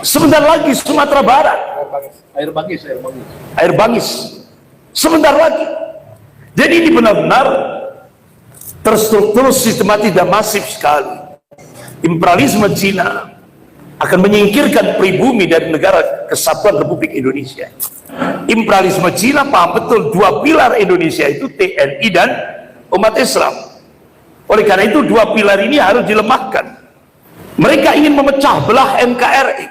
Sebentar lagi Sumatera Barat. Air bangis. Air Bangis. Sebentar lagi. Jadi ini benar-benar terstruktur, sistematis dan masif sekali. Imperialisme Cina akan menyingkirkan pribumi dari negara kesatuan Republik Indonesia. Imperialisme Cina paham betul dua pilar Indonesia itu TNI dan umat Islam. Oleh karena itu dua pilar ini harus dilemahkan. Mereka ingin memecah belah NKRI,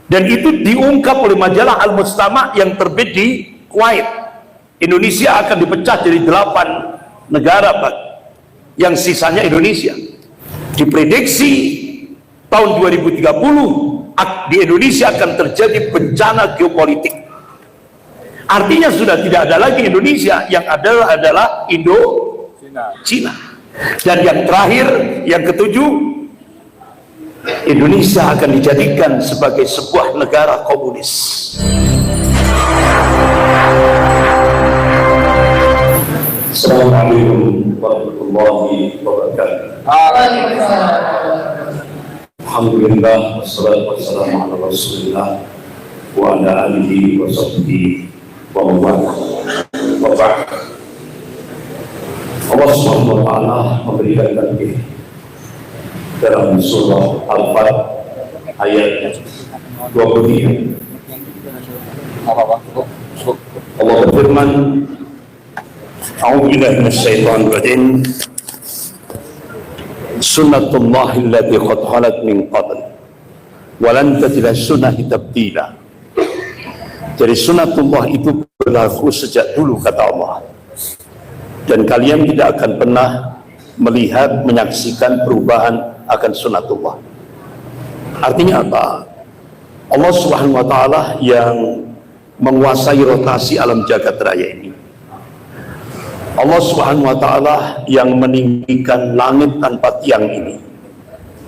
dan itu diungkap oleh majalah Al-Mustama yang terbit di Kuwait. Indonesia akan dipecah jadi 8 negara, Pak, yang sisanya Indonesia. Diprediksi tahun 2030 di Indonesia akan terjadi bencana geopolitik. Artinya sudah tidak ada lagi Indonesia, yang adalah Indo-Cina. Dan yang terakhir, yang ketujuh, Indonesia akan dijadikan sebagai sebuah negara komunis. Assalamualaikum warahmatullahi wabarakatuh. Alhamdulillah, wassalatu wassalamu ala Rasulillah wa ala alihi wa sahbihi wa mawalah wa ba'd. Allah Subhanahu wa ta'ala memberikan takbir dalam surah Al-Fat ayat 23. Allah berfirman, A'udzu billahi minasyaitonir rajim. Sunnatullahi allati qad khalat min qabl wa lan tajida sunnahi tabdila. Jadi sunnatullah itu berlaku sejak dulu, kata Allah, dan kalian tidak akan pernah melihat, menyaksikan perubahan akan sunnatullah. Artinya apa? Allah Subhanahu wa ta'ala yang menguasai rotasi alam jagat raya ini. Allah Subhanahu wa ta'ala yang meninggikan langit tanpa tiang ini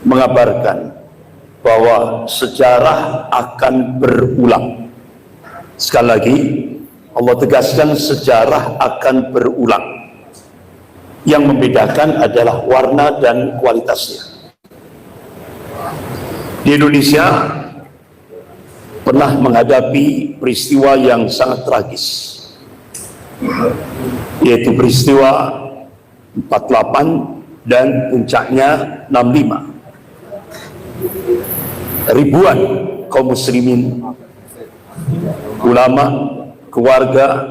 mengabarkan bahwa sejarah akan berulang. Sekali lagi, Allah tegaskan sejarah akan berulang. Yang membedakan adalah warna dan kualitasnya. Di Indonesia pernah menghadapi peristiwa yang sangat tragis, yaitu peristiwa 48 dan puncaknya 65. Ribuan kaum muslimin, ulama, keluarga,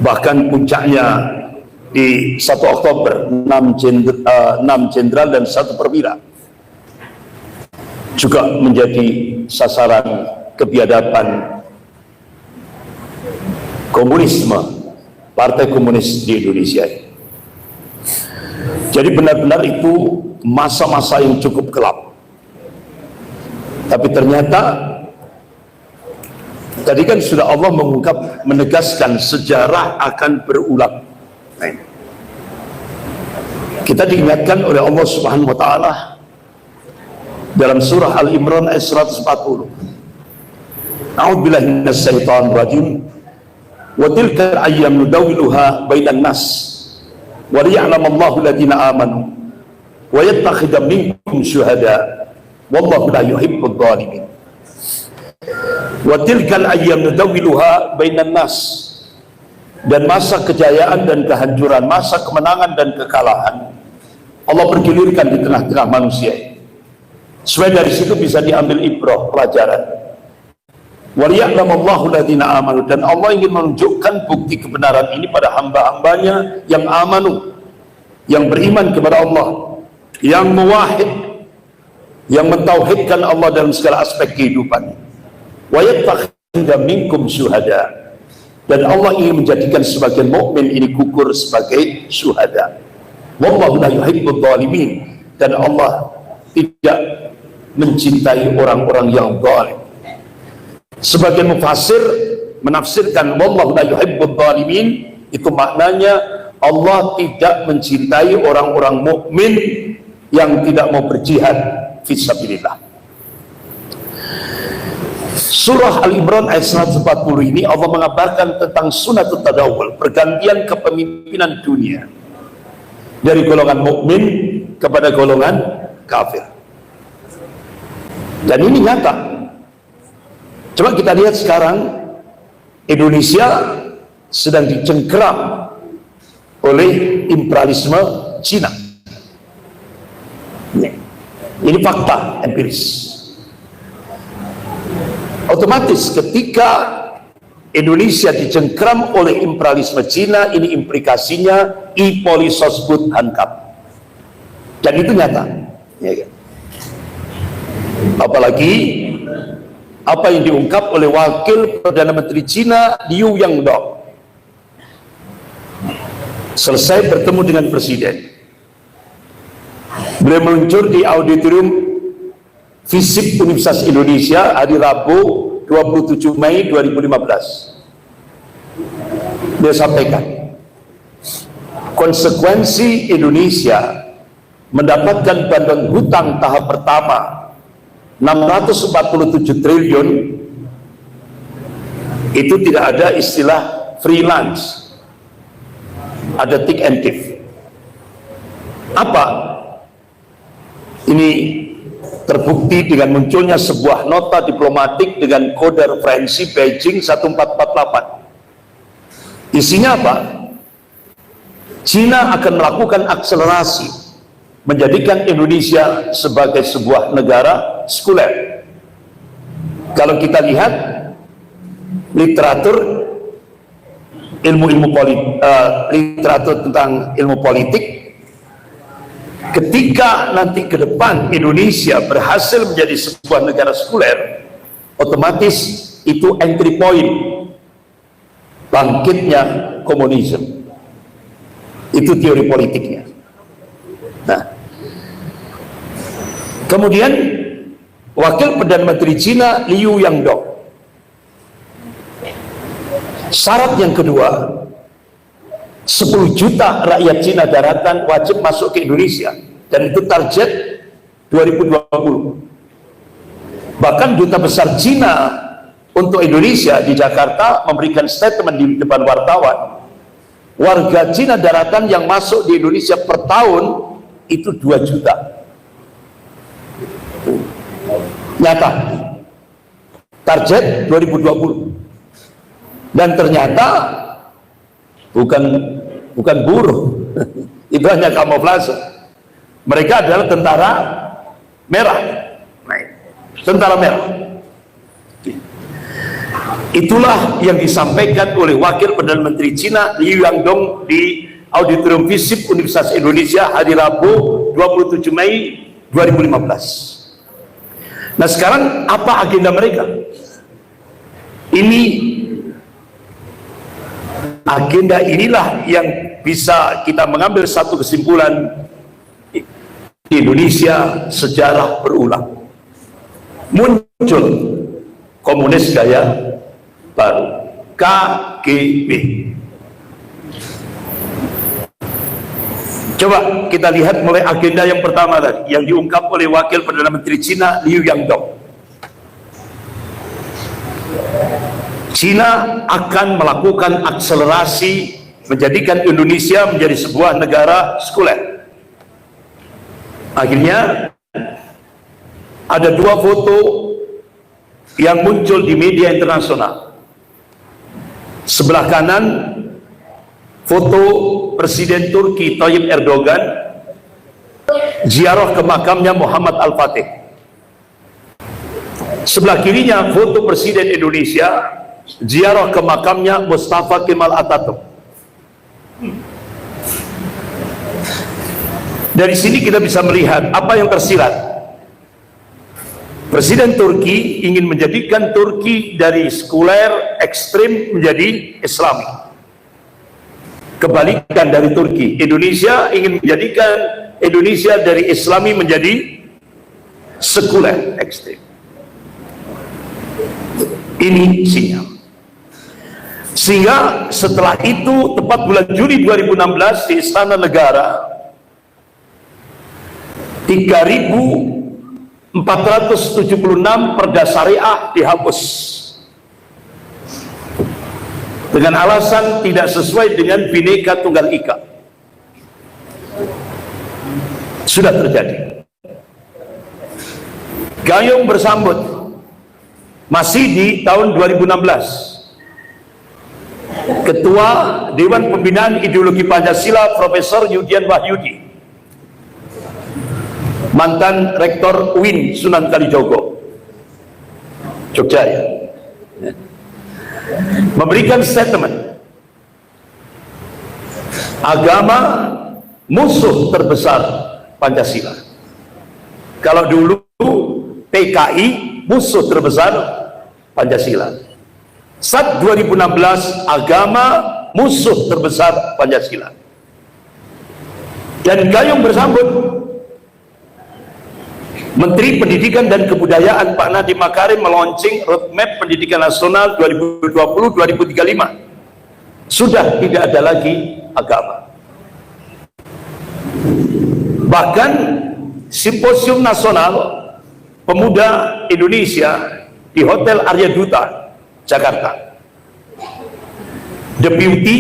bahkan puncaknya di 1 Oktober 6 jenderal dan 1 perwira juga menjadi sasaran kebiadaban komunisme, partai komunis di Indonesia. Jadi benar-benar itu masa-masa yang cukup gelap. Tapi ternyata tadi kan sudah Allah mengungkap, menegaskan sejarah akan berulang. Kita diingatkan oleh Allah Subhanahu wa ta'ala dalam surah Al-Imran ayat 140. A'udzubillahi minasyaitonir rajim. Wa tilka ayyam nudawiluha bainan nas wa liya'lamallahu alladziina aamanu wa yattakhidha minkum syuhada wallahu la yuhibbudz dzalimin. Wa tilka ayyam nudawiluha bainan nas, dan masa kejayaan dan kehancuran, masa kemenangan dan kekalahan Allah bergilirkan di tengah-tengah manusia, supaya dari situ bisa diambil ibrah, pelajaran. Waliya'lamallahu alladziina aamanu, dan Allah ingin menunjukkan bukti kebenaran ini pada hamba-hambanya yang amanu, yang beriman kepada Allah, yang muwahhid, yang mentauhidkan Allah dalam segala aspek kehidupan. Wa yattakhidha minkum syuhada, dan Allah ingin menjadikan sebagian mukmin ini gugur sebagai syuhada. Wallahu la yuhibbudz dzalimin, dan Allah tidak mencintai orang-orang yang zalim. Sebagian mufassir menafsirkan wallahu la yuhibbudz dzalimin, itu maknanya Allah tidak mencintai orang-orang mukmin yang tidak mau berjihad fisabilillah. Surah Al-Imran ayat 140 ini Allah mengabarkan tentang sunatut tadawul, pergantian kepemimpinan dunia dari golongan mukmin kepada golongan kafir. Dan ini nyata. Coba kita lihat sekarang, Indonesia sedang dicengkeram oleh imperialisme Cina. Ini fakta empiris. Otomatis ketika Indonesia dicengkeram oleh imperialisme Cina, ini implikasinya I-Polisosbud Hankap. Dan itu nyata. Ya, kan? Apalagi apa yang diungkap oleh Wakil Perdana Menteri Cina Liu Yangdong selesai bertemu dengan Presiden. Beliau meluncur di auditorium FISIP Universitas Indonesia hari Rabu 27 Mei 2015. Dia sampaikan konsekuensi Indonesia mendapatkan bantuan hutang tahap pertama 647 triliun itu tidak ada istilah freelance, ada tick and give. Apa? Ini terbukti dengan munculnya sebuah nota diplomatik dengan kode referensi Beijing 1448. Isinya apa? Cina akan melakukan akselerasi menjadikan Indonesia sebagai sebuah negara sekuler. Kalau kita lihat literatur literatur tentang ilmu politik, ketika nanti ke depan Indonesia berhasil menjadi sebuah negara sekuler, otomatis itu entry point bangkitnya komunisme. Itu teori politiknya. Nah, kemudian Wakil Perdana Menteri Cina Liu Yangdong, syarat yang kedua, 10 juta rakyat Cina daratan wajib masuk ke Indonesia, dan itu target 2020. Bahkan Duta Besar Cina untuk Indonesia di Jakarta memberikan statement di depan wartawan, warga Cina daratan yang masuk di Indonesia per tahun itu 2 juta. Nyata target 2020. Dan ternyata bukan buruh itu hanya kamuflase. Mereka adalah tentara merah. Tentara merah. Itulah yang disampaikan oleh Wakil Perdana Menteri Cina Liu Yangdong di auditorium FISIP Universitas Indonesia hari Rabu 27 Mei 2015. Nah, sekarang apa agenda mereka? Ini agenda inilah yang bisa kita mengambil satu kesimpulan: Indonesia sejarah berulang. Muncul komunis gaya baru, KGB. Coba kita lihat mulai agenda yang pertama tadi yang diungkap oleh Wakil Perdana Menteri Cina Liu Yangdong. Cina akan melakukan akselerasi menjadikan Indonesia menjadi sebuah negara sekuler. Akhirnya ada 2 foto yang muncul di media internasional. Sebelah kanan foto Presiden Turki Tayyip Erdogan ziarah ke makamnya Muhammad Al-Fatih. Sebelah kirinya foto Presiden Indonesia ziarah ke makamnya Mustafa Kemal Atatürk. Dari sini kita bisa melihat apa yang tersirat. Presiden Turki ingin menjadikan Turki dari sekuler ekstrim menjadi Islami. Kebalikan dari Turki, Indonesia ingin menjadikan Indonesia dari Islami menjadi sekuler ekstrim. Ini sinyal. Sehingga setelah itu tepat bulan Juli 2016 di Istana Negara 3.476 perda syariah dihapus dengan alasan tidak sesuai dengan Bhinneka Tunggal Ika. Sudah terjadi. Gayung bersambut masih di tahun 2016. Ketua Dewan Pembinaan Ideologi Pancasila Profesor Yudian Wahyudi, mantan Rektor UIN Sunan Kalijogo, Jogja ya, memberikan statement, agama musuh terbesar Pancasila. Kalau dulu PKI musuh terbesar Pancasila. Saat 2016 agama musuh terbesar Pancasila. Dan gayung bersambut, Menteri Pendidikan dan Kebudayaan Pak Nadiem Makarim meluncing roadmap pendidikan nasional 2020-2035. Sudah tidak ada lagi agama. Bahkan Simposium Nasional Pemuda Indonesia di Hotel Arya Duta, Jakarta, Deputi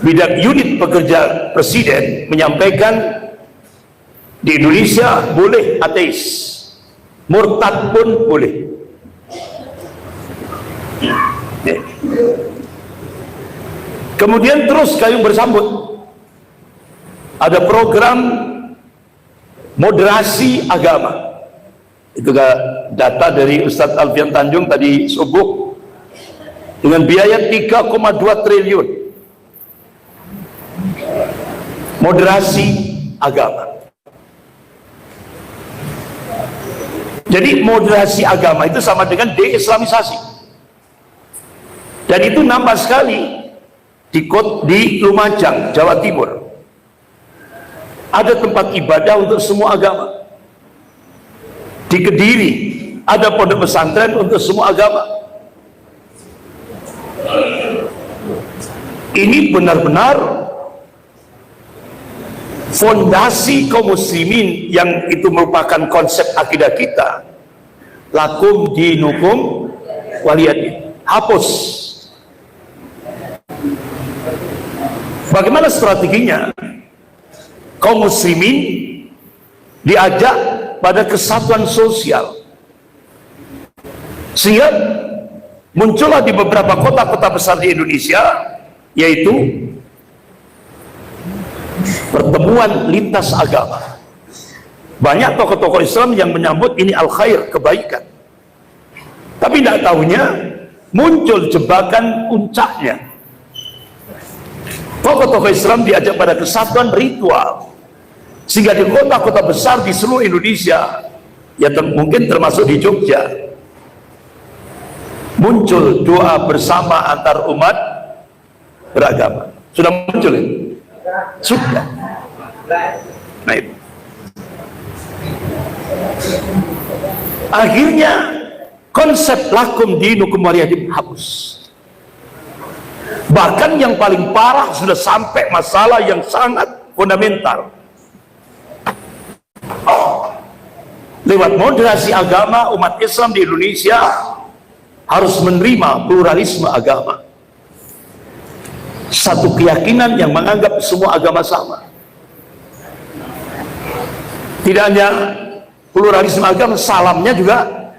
Bidang Unit Pekerja Presiden menyampaikan di Indonesia boleh ateis, murtad pun boleh. Kemudian terus gayung bersambut, ada program moderasi agama. Itu data dari Ustadz Alfian Tanjung tadi subuh, dengan biaya 3,2 triliun moderasi agama. Jadi moderasi agama itu sama dengan deislamisasi, dan itu nampak sekali di Lumajang, Jawa Timur. Ada tempat ibadah untuk semua agama. Di Kediri ada pondok pesantren untuk semua agama. Ini benar-benar fondasi kaum muslimin yang itu merupakan konsep akidah kita. Lakum dinukum waliyadin. Hapus. Bagaimana strateginya? Kaum muslimin diajak pada kesatuan sosial, sehingga muncullah di beberapa kota-kota besar di Indonesia, yaitu pertemuan lintas agama. Banyak tokoh-tokoh Islam yang menyambut ini al-khair, kebaikan, tapi tidak tahunya muncul jebakan puncaknya. Tokoh-tokoh Islam diajak pada kesatuan ritual, sehingga di kota-kota besar di seluruh Indonesia, ya mungkin termasuk di Jogja, muncul doa bersama antar umat beragama. Sudah muncul ya? Sudah. Nah itu. Akhirnya konsep lakum dinukum waliyadin hapus. Bahkan yang paling parah sudah sampai masalah yang sangat fundamental. Lewat moderasi agama, umat Islam di Indonesia harus menerima pluralisme agama. Satu keyakinan yang menganggap semua agama sama. Tidak hanya pluralisme agama, salamnya juga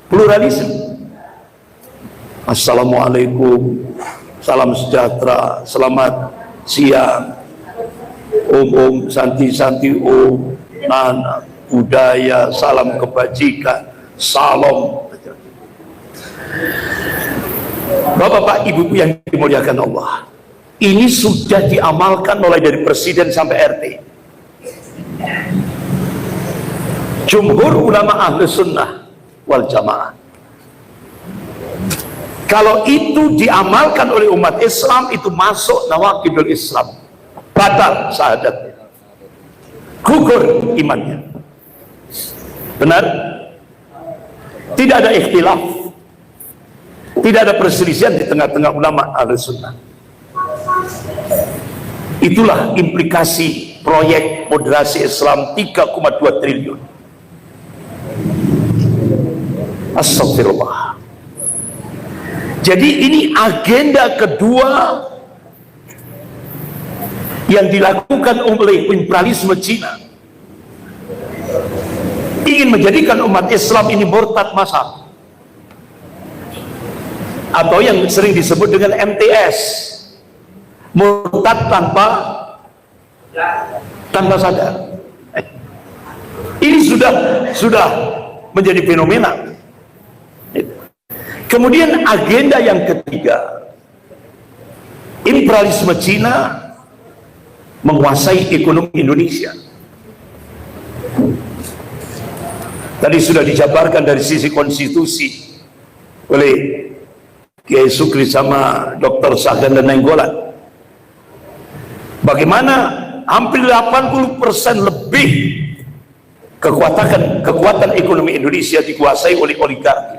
pluralisme. Assalamualaikum, salam sejahtera, selamat siang, om, santi, om, nana, budaya, salam kebajikan, salam. Bapak-bapak, ibu yang dimuliakan Allah, ini sudah diamalkan mulai dari presiden sampai RT. Jumhur ulama ahli sunnah wal jamaah. Kalau itu diamalkan oleh umat Islam, itu masuk nawaqidul Islam, batal syahadatnya, gugur imannya. Benar? Tidak ada ikhtilaf, tidak ada perselisihan di tengah-tengah ulama ahli sunnah. Itulah implikasi proyek moderasi Islam 3,2 triliun. Astagfirullah. Jadi ini agenda kedua yang dilakukan oleh imperialisme Cina, ingin menjadikan umat Islam ini murtad masal, atau yang sering disebut dengan MTS, murtad tanpa sadar. Ini sudah menjadi fenomena. Kemudian agenda yang ketiga, imperialisme Cina menguasai ekonomi Indonesia. Tadi sudah dijabarkan dari sisi konstitusi oleh Kiai Sukri sama Dr. Sahdan dan Nainggolan, bagaimana hampir 80% lebih kekuatan ekonomi Indonesia dikuasai oleh oligarki.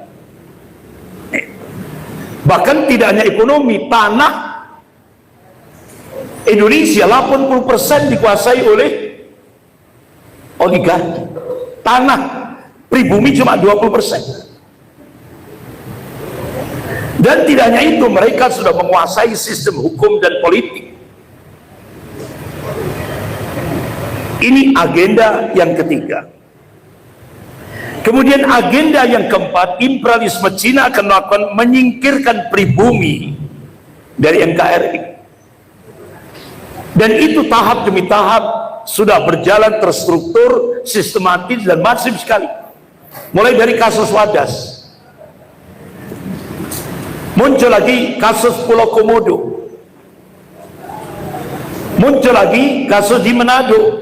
Bahkan tidak hanya ekonomi, tanah Indonesia 80% dikuasai oleh oligarki. Tanah pribumi cuma 20%. Dan tidak hanya itu, mereka sudah menguasai sistem hukum dan politik. Ini agenda yang ketiga. Kemudian agenda yang keempat, imperialisme Cina akan melakukan menyingkirkan pribumi dari NKRI. Dan itu tahap demi tahap sudah berjalan terstruktur, sistematis dan masif sekali. Mulai dari kasus Wadas, muncul lagi kasus Pulau Komodo, muncul lagi kasus di Manado,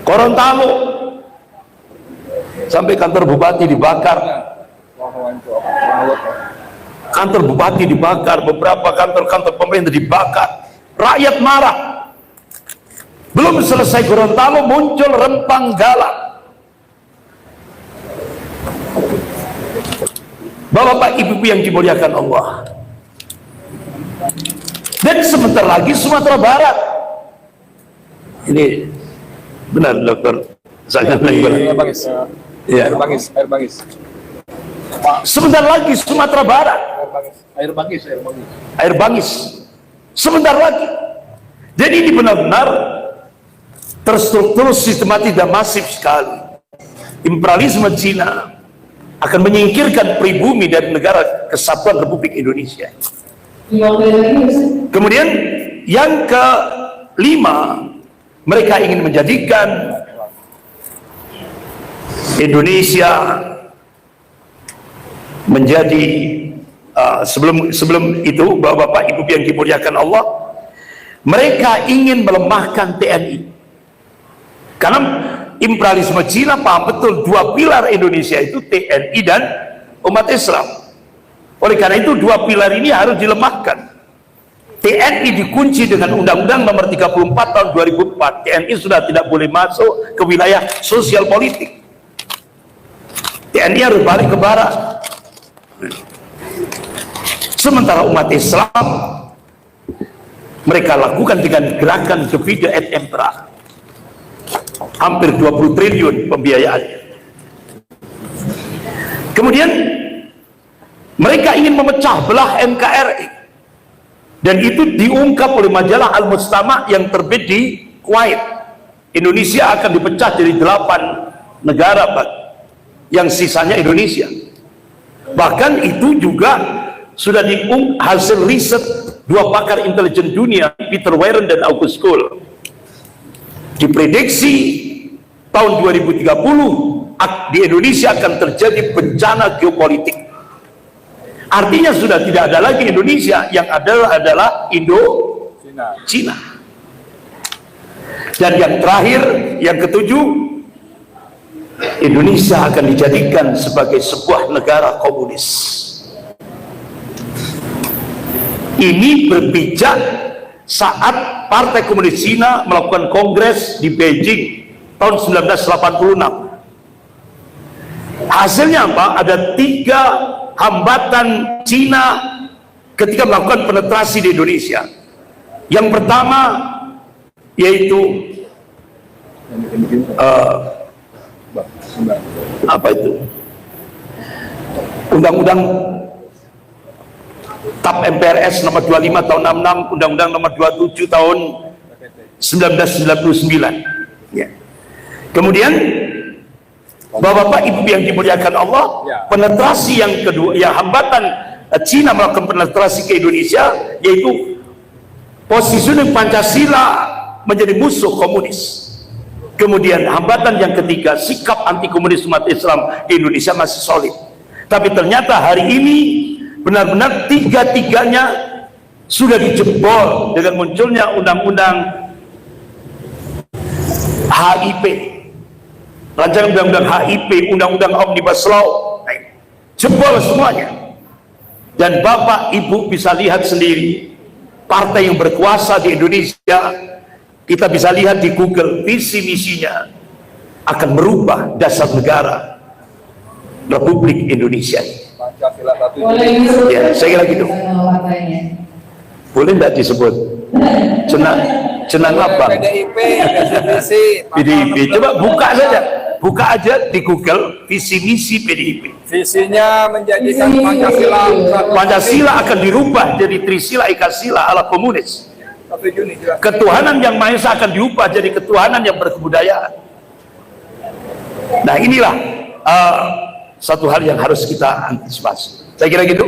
Gorontalo, sampai kantor bupati dibakar, kantor bupati dibakar, beberapa kantor-kantor pemerintah dibakar, rakyat marah. Belum selesai Gorontalo, muncul Rempang Galang. Bapak Ibu yang dimuliakan Allah, dan sebentar lagi Sumatera Barat. Ini benar dokter, saya Air Bangis. sebentar lagi Sumatera Barat, Air Bangis sebentar lagi. Jadi ini benar-benar terstruktur, sistematis dan masif sekali. Imperialisme Cina akan menyingkirkan pribumi dari negara Kesatuan Republik Indonesia. Kemudian yang kelima, mereka ingin menjadikan Indonesia menjadi sebelum itu, Bapak Ibu yang dimuliakan Allah, mereka ingin melemahkan TNI. Karena imperialisme Cina paham betul dua pilar Indonesia itu TNI dan umat Islam. Oleh karena itu dua pilar ini harus dilemahkan. TNI dikunci dengan Undang-Undang Nomor 34 tahun 2004. TNI sudah tidak boleh masuk ke wilayah sosial politik. TNI harus balik ke barat. Sementara umat Islam mereka lakukan dengan gerakan divide et impera. Hampir 20 triliun pembiayaannya. Kemudian mereka ingin memecah belah NKRI, dan itu diungkap oleh majalah Al-Mustama yang terbit di Kuwait. Indonesia akan dipecah jadi 8 negara, yang sisanya Indonesia. Bahkan itu juga sudah hasil riset dua pakar intelijen dunia, Peter Warren dan August Cole. Diprediksi tahun 2030 di Indonesia akan terjadi bencana geopolitik. Artinya sudah tidak ada lagi Indonesia, yang adalah Indo-Cina. Dan yang terakhir, yang ketujuh, Indonesia akan dijadikan sebagai sebuah negara komunis. Ini berpijak saat Partai Komunis Cina melakukan kongres di Beijing tahun 1986. Hasilnya apa? Ada 3 hambatan Cina ketika melakukan penetrasi di Indonesia. Yang pertama yaitu apa itu? Undang-undang TAP MPRS nomor 25 tahun 66, Undang-Undang nomor 27 tahun 1999. Ya. Kemudian Bapak-bapak, ibu yang dimuliakan Allah, penetrasi yang kedua, yang hambatan Cina melakukan penetrasi ke Indonesia, yaitu positioning Pancasila menjadi musuh komunis. Kemudian hambatan yang ketiga, sikap anti komunis umat Islam di Indonesia masih solid. Tapi ternyata hari ini benar-benar tiga-tiganya sudah dijebol dengan munculnya undang-undang HIP, rancangan undang-undang HIP, undang-undang Omnibus Law, jebol semuanya. Dan Bapak Ibu bisa lihat sendiri, partai yang berkuasa di Indonesia, kita bisa lihat di Google, visi misinya akan merubah dasar negara Republik Indonesia. Pancasila satu. Ya, saya kira gitu. Boleh tidak disebut? Cenang apa? PDIP, visi. PDIP. Coba buka saja, buka aja di Google visi misi PDIP. Visinya menjadikan Pancasila akan dirubah jadi Trisila Ekasila ala komunis. 1 Juni juga. Ketuhanan yang Maha Esa akan diubah jadi ketuhanan yang berkebudayaan. Nah inilah satu hal yang harus kita antisipasi. Saya kira gitu.